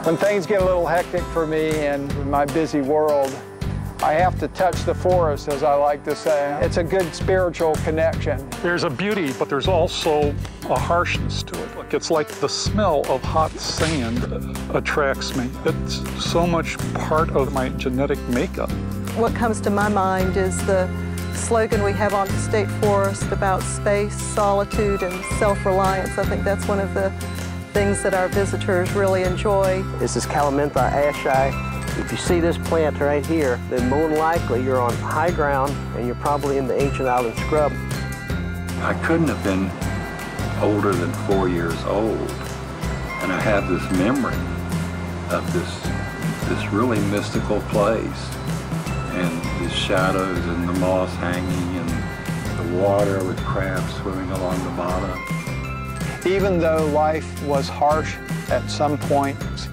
When things get a little hectic for me and in my busy world, I have to touch the forest, as I like to say. It's a good spiritual connection. There's a beauty, but there's also a harshness to it. It's like the smell of hot sand attracts me. It's so much part of my genetic makeup. What comes to my mind is the slogan we have on the state forest about space, solitude, and self-reliance. I think that's one of the things that our visitors really enjoy. This is Calamintha ashae. If you see this plant right here, then more than likely you're on high ground and you're probably in the ancient island scrub. I couldn't have been older than 4 years old, and I have this memory of this really mystical place, and the shadows and the moss hanging and the water with crabs swimming along the bottom. Even though life was harsh at some points,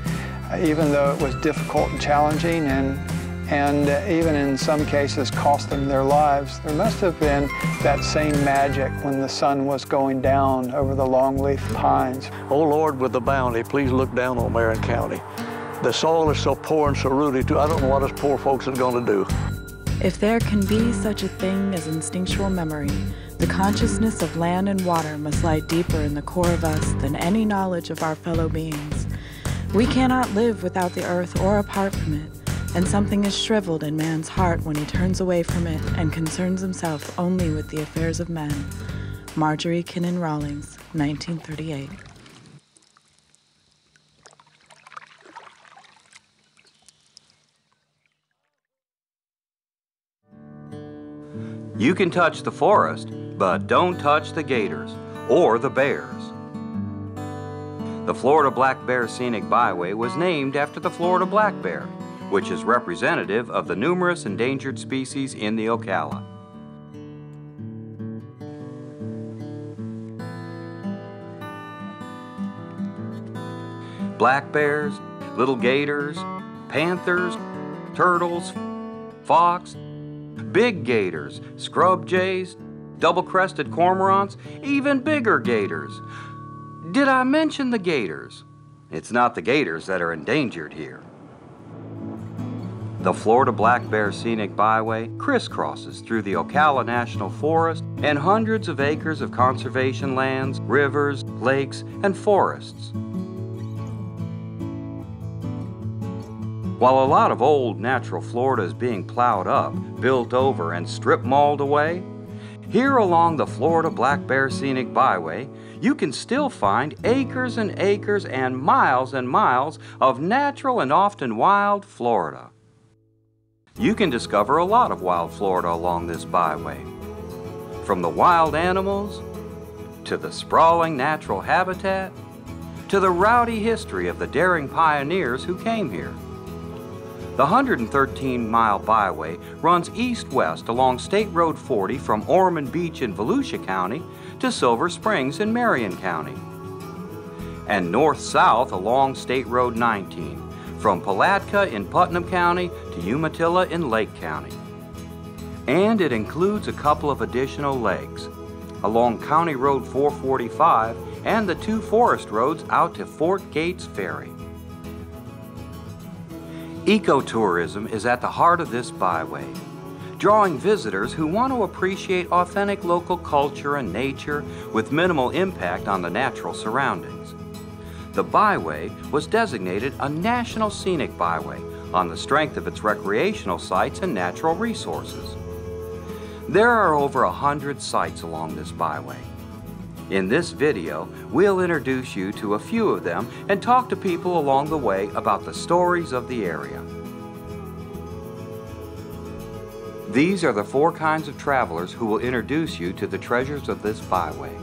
even though it was difficult and challenging and even in some cases cost them their lives, there must have been that same magic when the sun was going down over the longleaf pines. Oh Lord, with the bounty, please look down on Marion County. The soil is so poor and so rooty too. I don't know what us poor folks are going to do. If there can be such a thing as instinctual memory, the consciousness of land and water must lie deeper in the core of us than any knowledge of our fellow beings. We cannot live without the earth or apart from it, and something is shriveled in man's heart when he turns away from it and concerns himself only with the affairs of men. Marjorie Kinnan Rawlings, 1938. You can touch the forest, but don't touch the gators or the bears. The Florida Black Bear Scenic Byway was named after the Florida black bear, which is representative of the numerous endangered species in the Ocala. Black bears, little gators, panthers, turtles, fox, big gators, scrub jays, double-crested cormorants, even bigger gators. Did I mention the gators? It's not the gators that are endangered here. The Florida Black Bear Scenic Byway crisscrosses through the Ocala National Forest and hundreds of acres of conservation lands, rivers, lakes, and forests. While a lot of old natural Florida is being plowed up, built over, and strip mauled away, here along the Florida Black Bear Scenic Byway, you can still find acres and acres and miles of natural and often wild Florida. You can discover a lot of wild Florida along this byway, from the wild animals, to the sprawling natural habitat, to the rowdy history of the daring pioneers who came here. The 113-mile byway runs east-west along State Road 40 from Ormond Beach in Volusia County to Silver Springs in Marion County, and north-south along State Road 19 from Palatka in Putnam County to Umatilla in Lake County. And it includes a couple of additional lakes along County Road 445 and the two forest roads out to Fort Gates Ferry. Ecotourism is at the heart of this byway, drawing visitors who want to appreciate authentic local culture and nature with minimal impact on the natural surroundings. The byway was designated a National Scenic Byway on the strength of its recreational sites and natural resources. There are over 100 sites along this byway. In this video, we'll introduce you to a few of them and talk to people along the way about the stories of the area. These are the 4 kinds of travelers who will introduce you to the treasures of this byway.